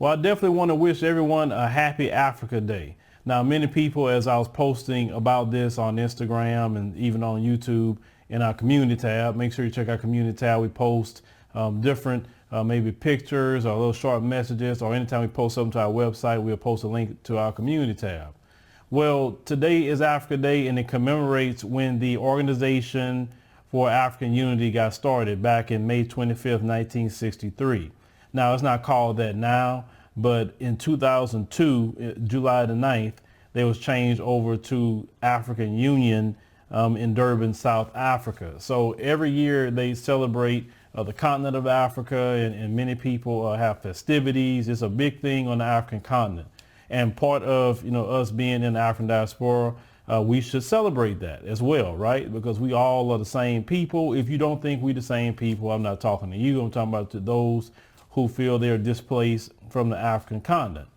Well, I definitely want to wish everyone a happy Africa Day. Now, many people, as I was posting about this on Instagram and even on YouTube in our community tab, make sure you check our community tab. We post different maybe pictures or little short messages, or anytime we post something to our website, we'll post a link to our community tab. Well, today is Africa Day, and it commemorates when the Organization for African Unity got started back in May 25th, 1963. Now, it's not called that now, but in 2002, July the 9th, they was changed over to African Union in Durban, South Africa. So every year they celebrate the continent of Africa, and many people have festivities. It's a big thing on the African continent. And part of, us being in the African diaspora, we should celebrate that as well, right? Because we all are the same people. If you don't think we the same people, I'm not talking to you. I'm talking about to those who feel they're displaced from the African continent.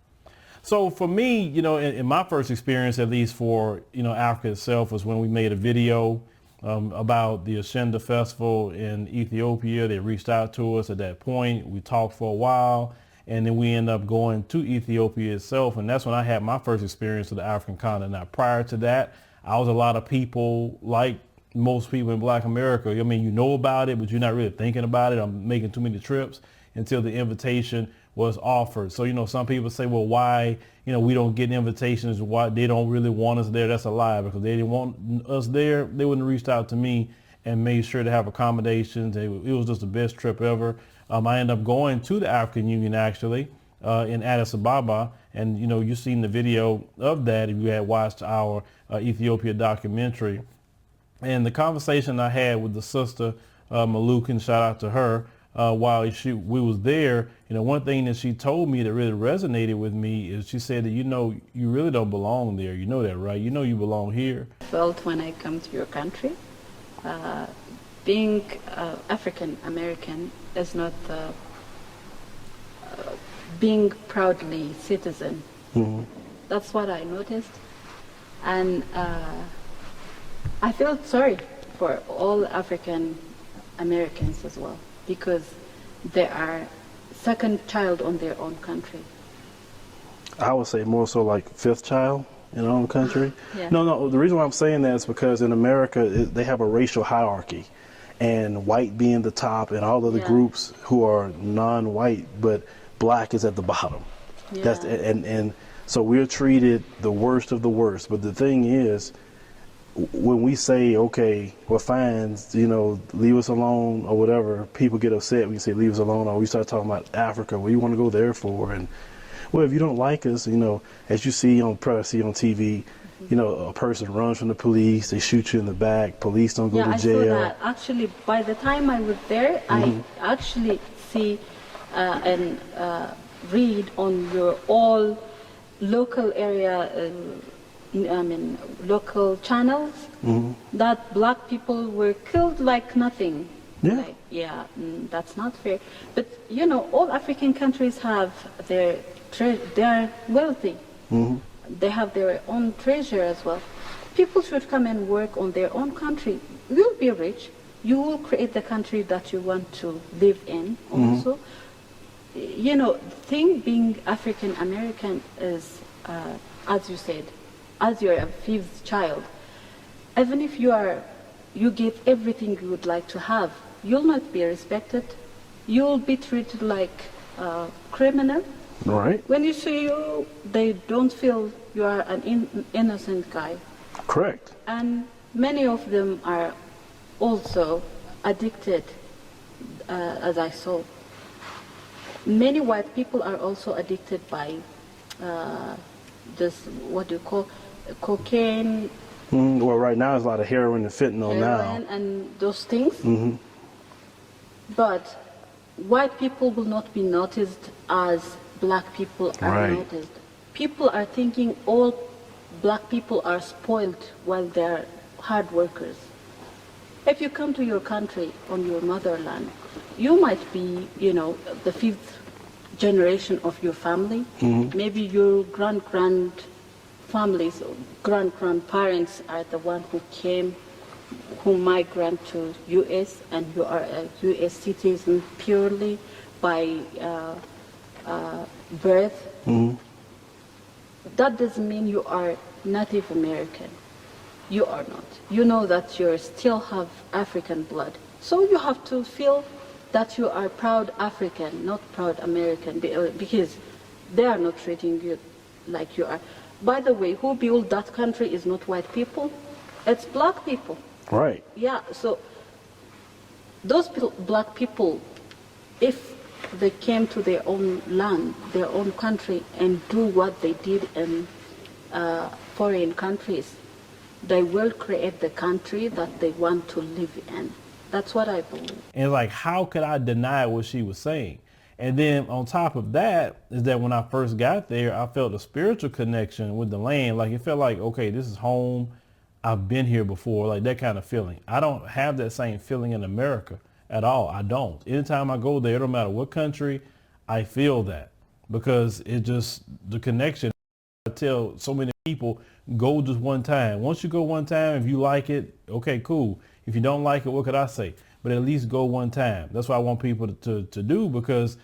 So for me, in my first experience, at least for, Africa itself, was when we made a video about the Ashenda Festival in Ethiopia. They reached out to us at that point. We talked for a while, and then we ended up going to Ethiopia itself. And that's when I had my first experience of the African continent. Now, prior to that, I was a lot of people like most people in Black America. I mean, you know about it, but you're not really thinking about it. I'm making too many trips until the invitation was offered. So, some people say, well, why, we don't get invitations, why they don't really want us there. That's a lie, because they didn't want us there. They wouldn't have reached out to me and made sure to have accommodations. It was just the best trip ever. I ended up going to the African Union, actually, in Addis Ababa. And, you've seen the video of that if you had watched our Ethiopia documentary. And the conversation I had with the sister, Malukin, shout out to her, while we was there, one thing that she told me that really resonated with me is she said that, you really don't belong there. You know that, right? You belong here. Felt when I come to your country, being African American is not being proudly citizen. Mm-hmm. That's what I noticed. And I felt sorry for all African Americans as well, because they are second child on their own country. I would say more so like fifth child in our own country. Yeah. No, the reason why I'm saying that is because in America, they have a racial hierarchy, and white being the top, and all of the groups who are non-white, but Black is at the bottom. Yeah. And so we're treated the worst of the worst. But the thing is, when we say, okay, well, fine, leave us alone or whatever, people get upset. We say, leave us alone, or we start talking about Africa. What do you want to go there for? And, well, if you don't like us, as you see on TV, a person runs from the police, they shoot you in the back, police don't go to jail. I saw that. Actually, by the time I was there, I actually see and read on your all local area local channels that Black people were killed like nothing. Yeah. That's not fair. But all African countries have they are wealthy. Mm-hmm. They have their own treasure as well. People should come and work on their own country. You'll be rich. You will create the country that you want to live in. Also, thing being African American is, as you said, as you're a fifth child, even if you give everything you would like to have, you'll not be respected. You'll be treated like a criminal. Right. When you see you, they don't feel you are an innocent guy. Correct. And many of them are also addicted, as I saw. Many white people are also addicted by this, what do you call, cocaine. Well, right now there's a lot of heroin and fentanyl now. And those things. Mm-hmm. But white people will not be noticed as Black people are noticed. People are thinking all Black people are spoiled while they're hard workers. If you come to your country, on your motherland, you might be, the fifth generation of your family. Mm-hmm. Maybe your grandparents are the one who migrant to U.S. and you are a U.S. citizen purely by birth, that doesn't mean you are Native American. You are not. You know that you still have African blood. So you have to feel that you are proud African, not proud American, because they are not treating you like you are. By the way, who built that country is not white people, it's black people. Right. Yeah, so those black people, if they came to their own land, their own country, and do what they did in foreign countries, they will create the country that they want to live in. That's what I believe. And like, how could I deny what she was saying? And then on top of that is that when I first got there, I felt a spiritual connection with the land. Like, it felt like, okay, this is home. I've been here before, like that kind of feeling. I don't have that same feeling in America at all. I don't. Anytime I go there, no matter what country, I feel that, because it just, the connection. I tell so many people, go just one time. Once you go one time, if you like it, okay, cool. If you don't like it, what could I say? But at least go one time. That's what I want people to do, because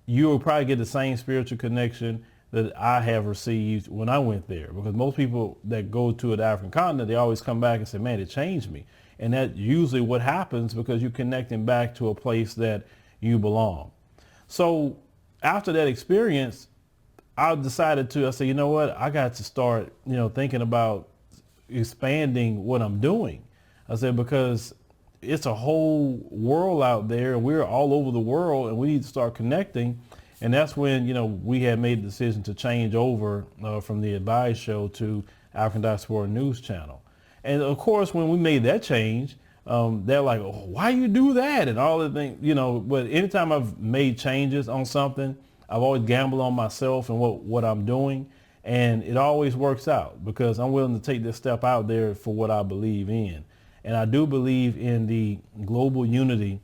you will probably get the same spiritual connection that I have received when I went there. Because most people that go to the African continent, they always come back and say, man, it changed me. And that's usually what happens, because you're connecting back to a place that you belong. So after that experience, I decided I said, you know what, I got to start, thinking about expanding what I'm doing. I said, because it's a whole world out there, and we're all over the world, and we need to start connecting. And that's when, we had made the decision to change over from the Advice Show to African Diaspora News Channel. And of course, when we made that change, they're like, oh, why you do that? And all the things, but anytime I've made changes on something, I've always gambled on myself and what I'm doing. And it always works out, because I'm willing to take this step out there for what I believe in. And I do believe in the global unity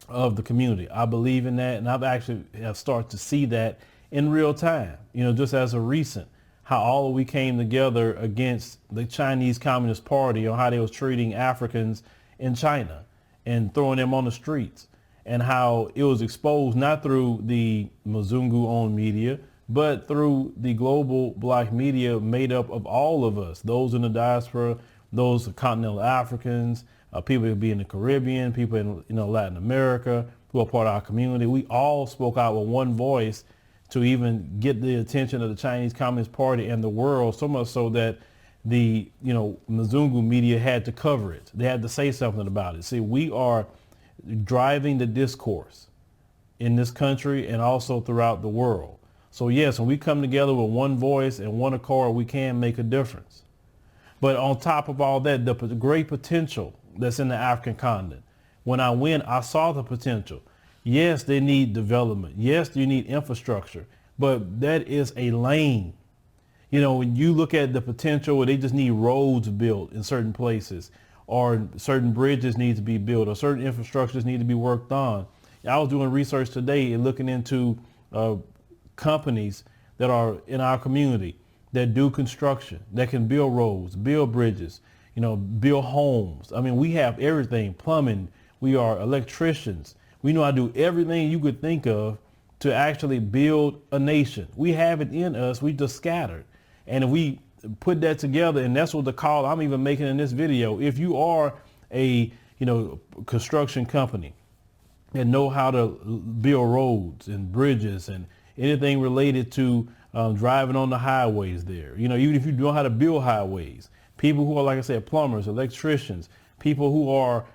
of the community. I believe in that, and I've actually have started to see that in real time, just as a recent, how all we came together against the Chinese Communist Party on how they was treating Africans in China and throwing them on the streets, and how it was exposed not through the Mzungu-owned media, but through the global black media made up of all of us, those in the diaspora, those continental Africans, people who be in the Caribbean, people in Latin America who are part of our community. We all spoke out with one voice to even get the attention of the Chinese Communist Party and the world, so much so that the Mzungu media had to cover it. They had to say something about it. See, we are driving the discourse in this country and also throughout the world. So yes, when we come together with one voice and one accord, we can make a difference. But on top of all that, the great potential that's in the African continent. When I went, I saw the potential. Yes, they need development. Yes, you need infrastructure, but that is a lane. When you look at the potential where they just need roads built in certain places, or certain bridges need to be built, or certain infrastructures need to be worked on. I was doing research today and looking into companies that are in our community that do construction, that can build roads, build bridges, build homes. I mean, we have everything, plumbing, we are electricians. We know how to do everything you could think of to actually build a nation. We have it in us, we just scattered. And if we put that together, and that's what the call I'm even making in this video, if you are a construction company and know how to build roads and bridges and anything related to driving on the highways there, even if you know how to build highways, people who are, like I said, plumbers, electricians, people who are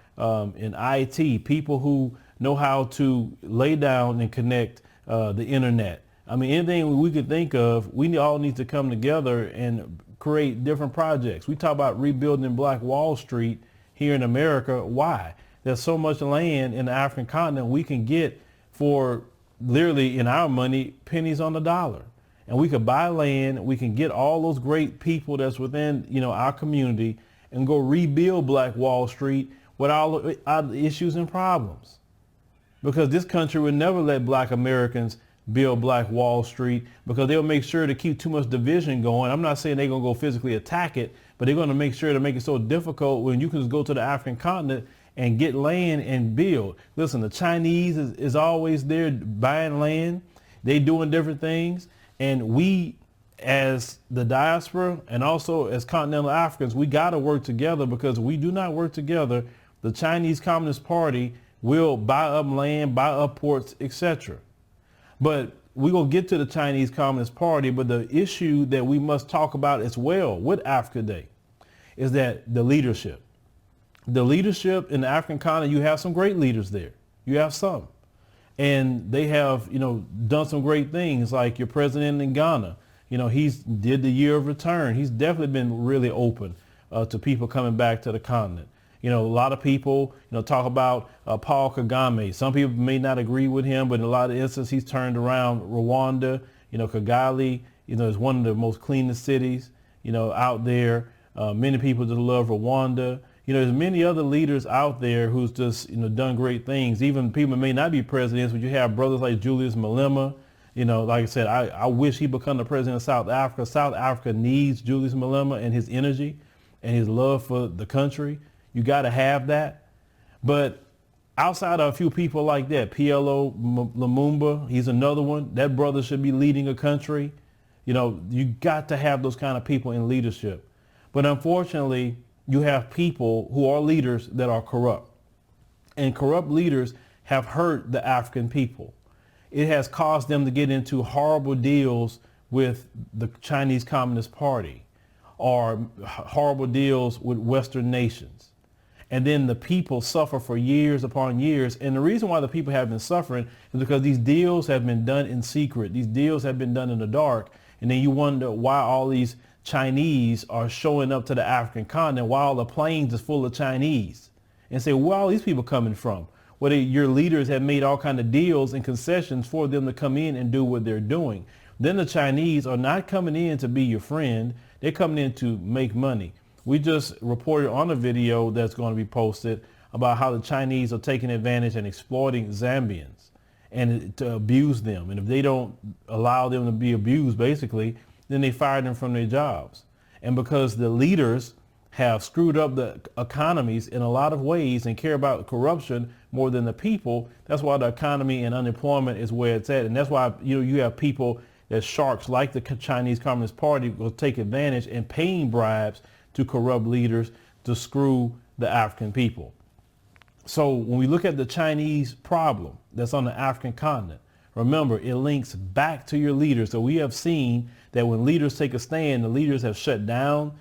in IT, people who know how to lay down and connect the internet. I mean, anything we could think of, we all need to come together and create different projects. We talk about rebuilding Black Wall Street here in America. Why? There's so much land in the African continent we can get for literally, in our money, pennies on the dollar. And we could buy land, we can get all those great people that's within, our community, and go rebuild Black Wall Street with all our issues and problems. Because this country would never let Black Americans build Black Wall Street, because they'll make sure to keep too much division going. I'm not saying they're going to go physically attack it, but they're going to make sure to make it so difficult when you can just go to the African continent and get land and build. Listen, the Chinese is always there buying land. They doing different things. And we, as the diaspora and also as continental Africans, we got to work together, because we do not work together, the Chinese Communist Party will buy up land, buy up ports, etc. But we're going to get to the Chinese Communist Party. But the issue that we must talk about as well with Africa Day is that the leadership in the African continent, you have some great leaders there. You have some. And they have, done some great things, like your president in Ghana. He's did the year of return. He's definitely been really open to people coming back to the continent. A lot of people, talk about Paul Kagame. Some people may not agree with him, but in a lot of instances, he's turned around Rwanda. Kigali, is one of the most cleanest cities, out there. Many people just love Rwanda. There's many other leaders out there who's just, done great things. Even people may not be presidents, but you have brothers like Julius Malema. Like I said, I wish he become the president of South Africa. South Africa needs Julius Malema and his energy and his love for the country. You got to have that. But outside of a few people like that, PLO Lumumba, he's another one. That brother should be leading a country. You got to have those kind of people in leadership. But unfortunately, you have people who are leaders that are corrupt. And corrupt leaders have hurt the African people. It has caused them to get into horrible deals with the Chinese Communist Party, or horrible deals with Western nations. And then the people suffer for years upon years. And the reason why the people have been suffering is because these deals have been done in secret. These deals have been done in the dark. And then you wonder why all these Chinese are showing up to the African continent, while the planes is full of Chinese, and say, where are all these people coming from? Well, your leaders have made all kind of deals and concessions for them to come in and do what they're doing. Then the Chinese are not coming in to be your friend. They're coming in to make money. We just reported on a video that's going to be posted about how the Chinese are taking advantage and exploiting Zambians and to abuse them. And if they don't allow them to be abused, basically, then they fire them from their jobs. And because the leaders have screwed up the economies in a lot of ways and care about corruption more than the people, that's why the economy and unemployment is where it's at. And that's why you have people that sharks like the Chinese Communist Party will take advantage and paying bribes to corrupt leaders to screw the African people. So when we look at the Chinese problem that's on the African continent, remember, it links back to your leaders. So we have seen that when leaders take a stand, the leaders have shut down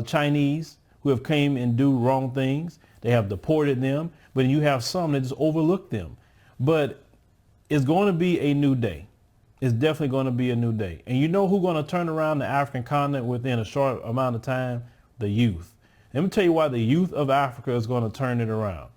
Chinese who have came and do wrong things. They have deported them, but you have some that just overlook them. But it's going to be a new day. It's definitely going to be a new day. And you know who's going to turn around the African continent within a short amount of time? The youth. Let me tell you why the youth of Africa is going to turn it around.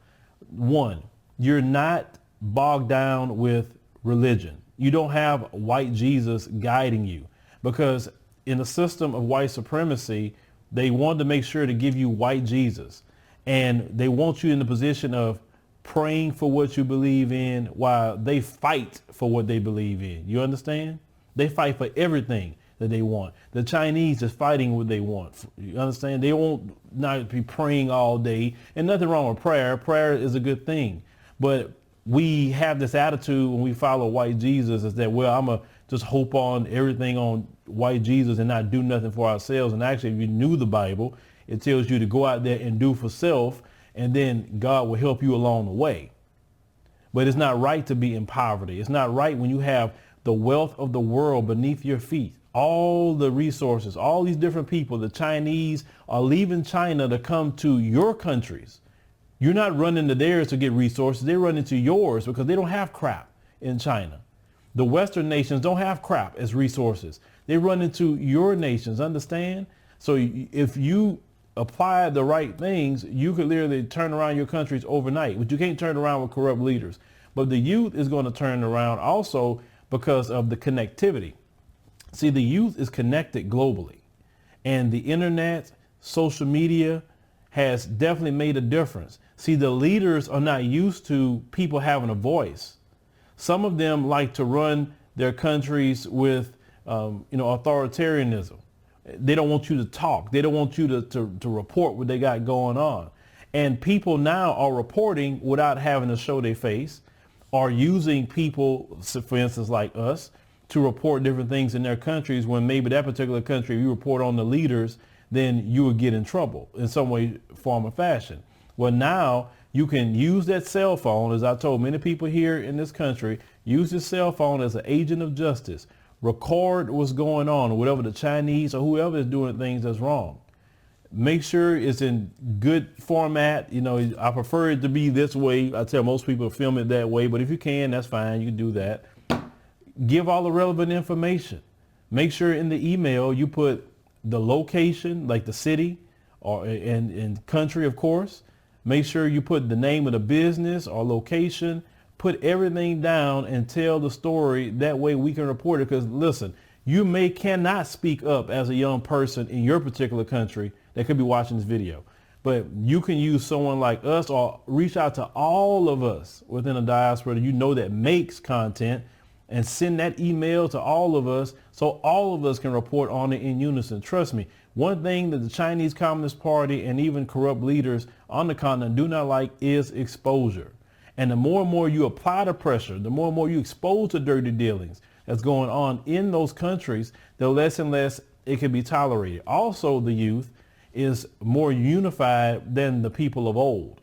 One, you're not bogged down with religion. You don't have white Jesus guiding you, because in the system of white supremacy, they wanted to make sure to give you white Jesus, and they want you in the position of praying for what you believe in while they fight for what they believe in. You understand? They fight for everything that they want. The Chinese is fighting what they want. You understand? They won't not be praying all day, and nothing wrong with prayer. Prayer is a good thing, but we have this attitude when we follow white Jesus is that, well, I'm going to just hope on everything on white Jesus and not do nothing for ourselves. And actually, if you knew the Bible, it tells you to go out there and do for self, and then God will help you along the way. But it's not right to be in poverty. It's not right when you have the wealth of the world beneath your feet. All the resources, all these different people, the Chinese are leaving China to come to your countries. You're not running to theirs to get resources. They're running to yours because they don't have crap in China. The Western nations don't have crap as resources. They run into your nations, understand? So if you apply the right things, you could literally turn around your countries overnight, but you can't turn around with corrupt leaders. But the youth is going to turn around also because of the connectivity. See, the youth is connected globally, and the internet, social media has definitely made a difference. See, the leaders are not used to people having a voice. Some of them like to run their countries with, authoritarianism. They don't want you to talk. They don't want you to report what they got going on. And people now are reporting without having to show their face, or using people, for instance, like us, to report different things in their countries, when maybe that particular country, if you report on the leaders, then you would get in trouble in some way, form, or fashion. Well, now you can use that cell phone, as I told many people here in this country, use your cell phone as an agent of justice. Record what's going on, whatever the Chinese or whoever is doing things that's wrong. Make sure it's in good format. You know, I prefer it to be this way. I tell most people to film it that way, but if you can, that's fine. You can do that. Give all the relevant information. Make sure in the email you put the location, like the city or and country, of course. Make sure you put the name of the business or location. Put everything down and tell the story. That way we can report it. Because listen, you cannot speak up as a young person in your particular country that could be watching this video. But you can use someone like us or reach out to all of us within a diaspora that you know that makes content, and send that email to all of us so all of us can report on it in unison. Trust me, one thing that the Chinese Communist Party and even corrupt leaders on the continent do not like is exposure. And the more and more you apply the pressure, the more and more you expose the dirty dealings that's going on in those countries, the less and less it can be tolerated. Also, the youth is more unified than the people of old.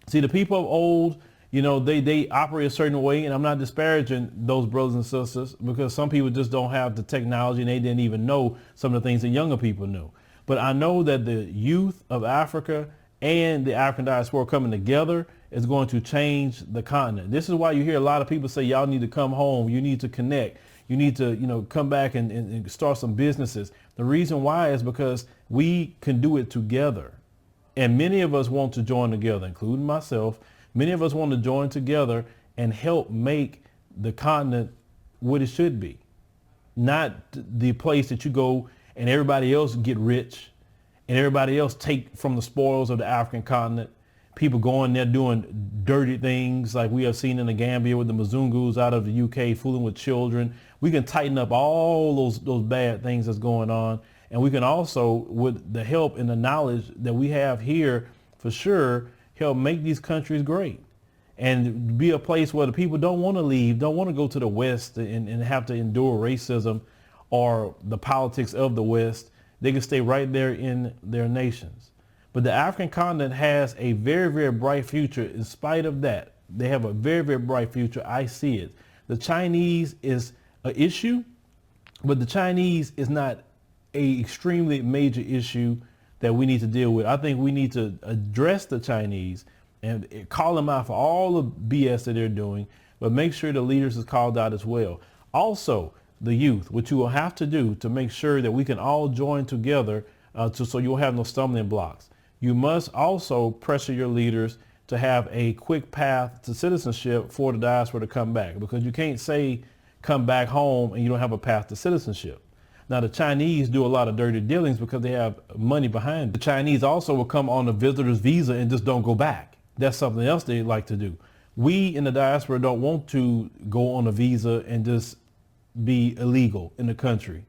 See, the people of old, you know, they operate a certain way, and I'm not disparaging those brothers and sisters, because some people just don't have the technology and they didn't even know some of the things that younger people knew. But I know that the youth of Africa and the African diaspora coming together is going to change the continent. This is why you hear a lot of people say, y'all need to come home. You need to connect. You need to, you know, come back and start some businesses. The reason why is because we can do it together. And many of us want to join together, including myself. Many of us want to join together and help make the continent what it should be. Not the place that you go and everybody else get rich and everybody else take from the spoils of the African continent. People going there doing dirty things like we have seen in the Gambia with the Mzungus out of the UK fooling with children. We can tighten up all those bad things that's going on. And we can also, with the help and the knowledge that we have here, for sure, help make these countries great and be a place where the people don't want to leave, don't want to go to the West and have to endure racism or the politics of the West. They can stay right there in their nations. But the African continent has a very, very bright future. In spite of that, they have a very, very bright future. I see it. The Chinese is an issue, but the Chinese is not a extremely major issue that we need to deal with. I think we need to address the Chinese and call them out for all the BS that they're doing, but make sure the leaders is called out as well. Also, the youth, what you will have to do to make sure that we can all join together so you'll have no stumbling blocks. You must also pressure your leaders to have a quick path to citizenship for the diaspora to come back, because you can't say come back home and you don't have a path to citizenship. Now, the Chinese do a lot of dirty dealings because they have money behind it. The Chinese also will come on a visitor's visa and just don't go back. That's something else they like to do. We in the diaspora don't want to go on a visa and just be illegal in the country,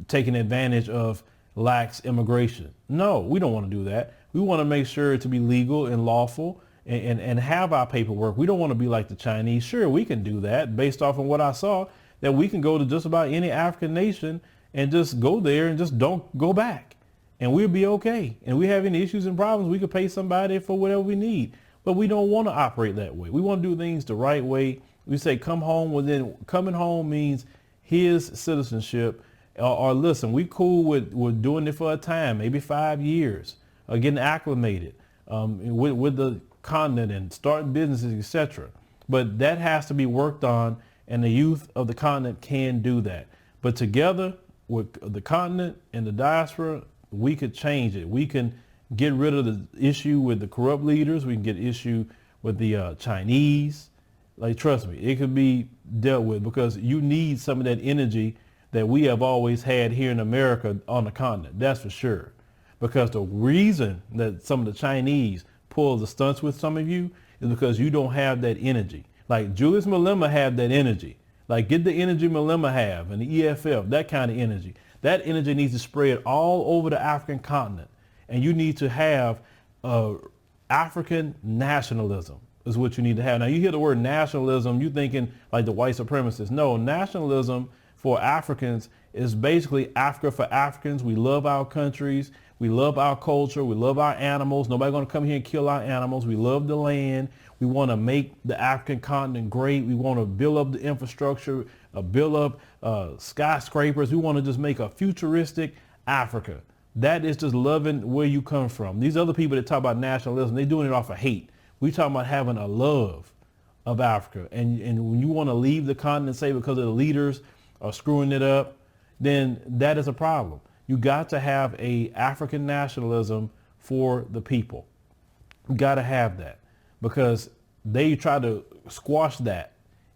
taking advantage of lax immigration. No, we don't want to do that. We want to make sure it to be legal and lawful and have our paperwork. We don't want to be like the Chinese. Sure, we can do that based off of what I saw, that we can go to just about any African nation and just go there and just don't go back. And we'll be okay. And we have any issues and problems, we could pay somebody for whatever we need. But we don't want to operate that way. We want to do things the right way. We say come home, well then coming home means his citizenship. Or listen, we cool with doing it for a time, maybe 5 years, getting acclimated with the continent and starting businesses, etc. But that has to be worked on, and the youth of the continent can do that. But together with the continent and the diaspora, we could change it. We can get rid of the issue with the corrupt leaders. We can get issue with the Chinese. Like, trust me, it could be dealt with, because you need some of that energy that we have always had here in America on the continent. That's for sure. Because the reason that some of the Chinese pull the stunts with some of you is because you don't have that energy. Like Julius Malema had that energy. Like, get the energy Malema have and the EFF, that kind of energy. That energy needs to spread all over the African continent. And you need to have African nationalism, is what you need to have. Now you hear the word nationalism, you thinking like the white supremacists. No, nationalism for Africans is basically Africa for Africans. We love our countries. We love our culture. We love our animals. Nobody going to come here and kill our animals. We love the land. We want to make the African continent great. We want to build up the infrastructure, build up skyscrapers. We want to just make a futuristic Africa. That is just loving where you come from. These other people that talk about nationalism, they're doing it off of hate. We talking about having a love of Africa. And when you want to leave the continent, say because of the leaders are screwing it up, then that is a problem. You got to have a African nationalism for the people. You got to have that, because they try to squash that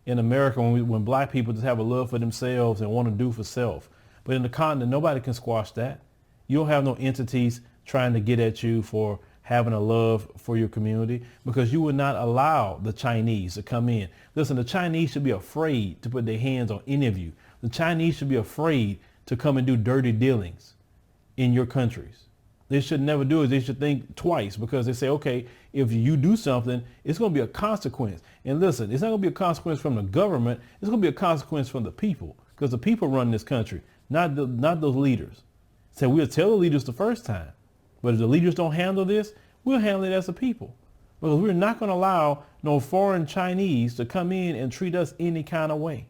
in America when black people just have a love for themselves and want to do for self. But in the continent, nobody can squash that. You don't have no entities trying to get at you for having a love for your community, because you would not allow the Chinese to come in. Listen, the Chinese should be afraid to put their hands on any of you. The Chinese should be afraid to come and do dirty dealings in your countries. They should never do it. They should think twice, because they say, okay, if you do something, it's going to be a consequence. And listen, it's not going to be a consequence from the government. It's going to be a consequence from the people, because the people run this country, not those leaders. So we'll tell the leaders the first time, but if the leaders don't handle this, we'll handle it as a people, because we're not going to allow no foreign Chinese to come in and treat us any kind of way.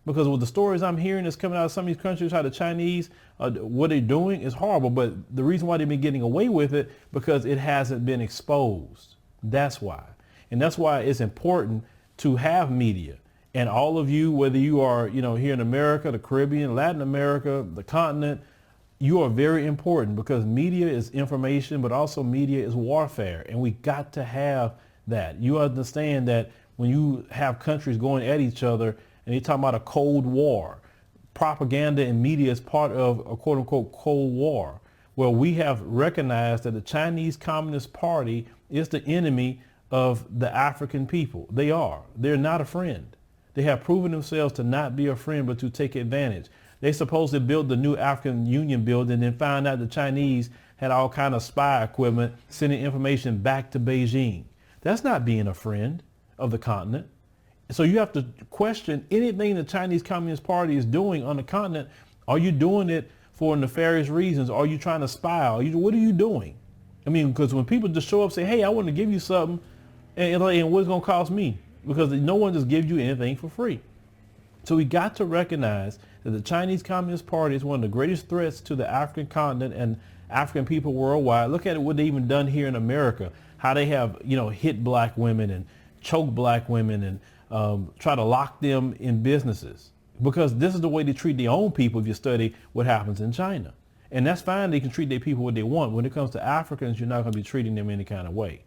Because with the stories I'm hearing that's coming out of some of these countries, how the Chinese, what they're doing is horrible. But the reason why they've been getting away with it, because it hasn't been exposed. That's why. And that's why it's important to have media. And all of you, whether you are, here in America, the Caribbean, Latin America, the continent, you are very important, because media is information, but also media is warfare. And we got to have that. You understand that when you have countries going at each other, and they're talking about a Cold War. Propaganda and media is part of a quote unquote Cold War, where we have recognized that the Chinese Communist Party is the enemy of the African people. They are. They're not a friend. They have proven themselves to not be a friend, but to take advantage. They supposed to build the new African Union building and then found out the Chinese had all kind of spy equipment sending information back to Beijing. That's not being a friend of the continent. So you have to question anything the Chinese Communist Party is doing on the continent. Are you doing it for nefarious reasons? Are you trying to spy? What are you doing? I mean, because when people just show up and say, hey, I want to give you something, and what's going to cost me? Because no one just gives you anything for free. So we got to recognize that the Chinese Communist Party is one of the greatest threats to the African continent and African people worldwide. Look at what they've even done here in America, how they have, hit black women and choked black women and try to lock them in businesses, because this is the way they treat their own people. If you study what happens in China, and that's fine, they can treat their people what they want. When it comes to Africans, you're not going to be treating them any kind of way,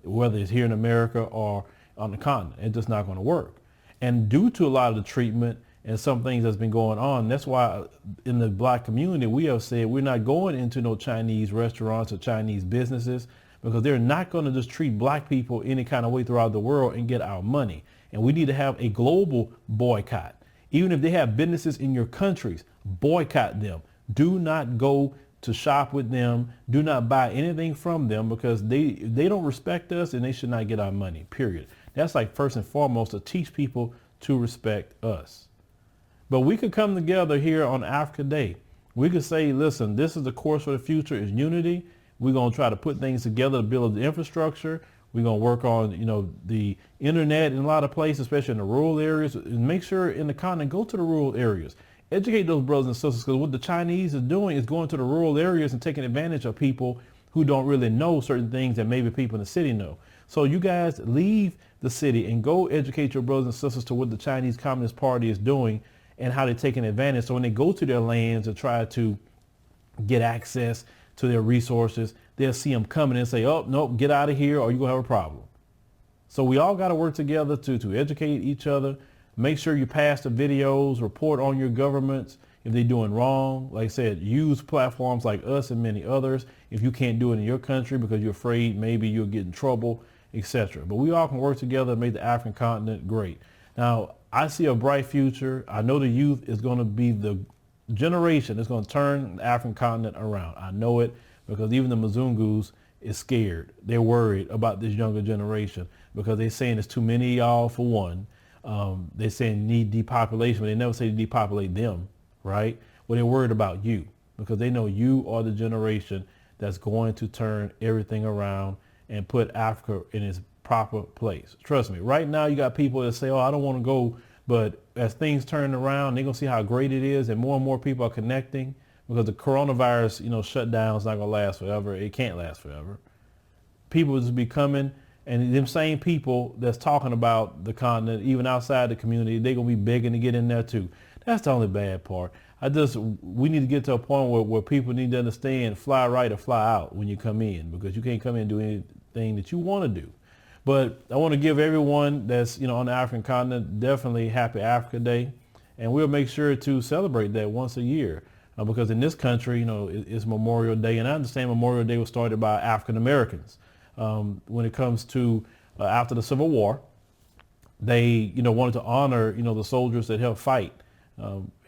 whether it's here in America or on the continent. It's just not going to work. And due to a lot of the treatment and some things that's been going on, that's why in the black community, we have said we're not going into no Chinese restaurants or Chinese businesses, because they're not going to just treat black people any kind of way throughout the world and get our money. And we need to have a global boycott. Even if they have businesses in your countries, boycott them. Do not go to shop with them. Do not buy anything from them, because they don't respect us and they should not get our money, period. That's like first and foremost, to teach people to respect us. But we could come together here on Africa Day. We could say, listen, this is the course for the future, is unity. We're going to try to put things together to build the infrastructure. We're going to work on, the internet in a lot of places, especially in the rural areas, and make sure in the continent, go to the rural areas. Educate those brothers and sisters, because what the Chinese is doing is going to the rural areas and taking advantage of people who don't really know certain things that maybe people in the city know. So you guys leave the city and go educate your brothers and sisters to what the Chinese Communist Party is doing and how they're taking advantage. So when they go to their lands and try to get access to their resources, they'll see them coming and say, oh, nope, get out of here or you're going to have a problem. So we all got to work together to educate each other. Make sure you pass the videos, report on your governments if they're doing wrong. Like I said, use platforms like us and many others if you can't do it in your country because you're afraid maybe you'll get in trouble, etc. But we all can work together and make the African continent great. Now, I see a bright future. I know the youth is going to be the generation that's going to turn the African continent around. I know it because even the Mzungus is scared. They're worried about this younger generation because they're saying it's too many of y'all for one. They're saying need depopulation, but they never say to depopulate them, right? Well, they're worried about you because they know you are the generation that's going to turn everything around and put Africa in its proper place. Trust me, right now you got people that say, oh, I don't want to go, but as things turn around, they're going to see how great it is, and more people are connecting because the coronavirus, shutdown is not going to last forever. It can't last forever. People will just be coming, and them same people that's talking about the continent, even outside the community, they're going to be begging to get in there too. That's the only bad part. We need to get to a point where people need to understand fly right or fly out when you come in, because you can't come in and do anything that you want to do. But I want to give everyone that's, on the African continent definitely Happy Africa Day. And we'll make sure to celebrate that once a year because in this country, it's Memorial Day. And I understand Memorial Day was started by African Americans. When it comes to after the Civil War, they, wanted to honor, the soldiers that helped fight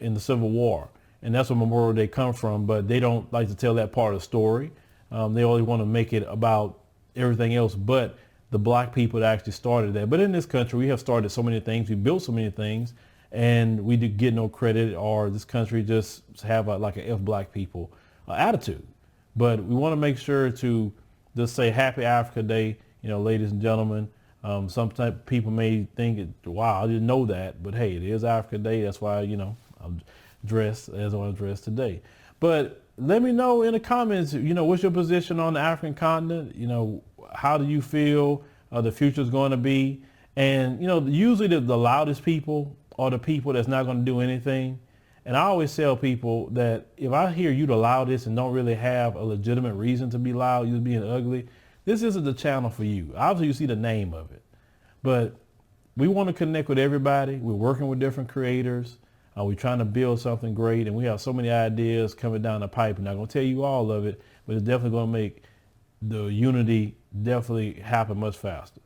in the Civil War. And that's where Memorial Day comes from. But they don't like to tell that part of the story. They only want to make it about everything else but the black people that actually started that. But in this country, we have started so many things. We built so many things, and we do get no credit, or this country just have like a F black people attitude. But we want to make sure to just say Happy Africa Day, ladies and gentlemen. Sometimes people may think, wow, I didn't know that. But hey, it is Africa Day. That's why, I'm dressed as I'm dressed today. But let me know in the comments, what's your position on the African continent? How do you feel the future is going to be? And, usually the loudest people are the people that's not going to do anything. And I always tell people that if I hear you the loudest and don't really have a legitimate reason to be loud, you're being ugly, this isn't the channel for you. Obviously, you see the name of it. But we want to connect with everybody. We're working with different creators. We're trying to build something great. And we have so many ideas coming down the pipe. I'm not going to tell you all of it, but it's definitely going to make the unity definitely happen much faster.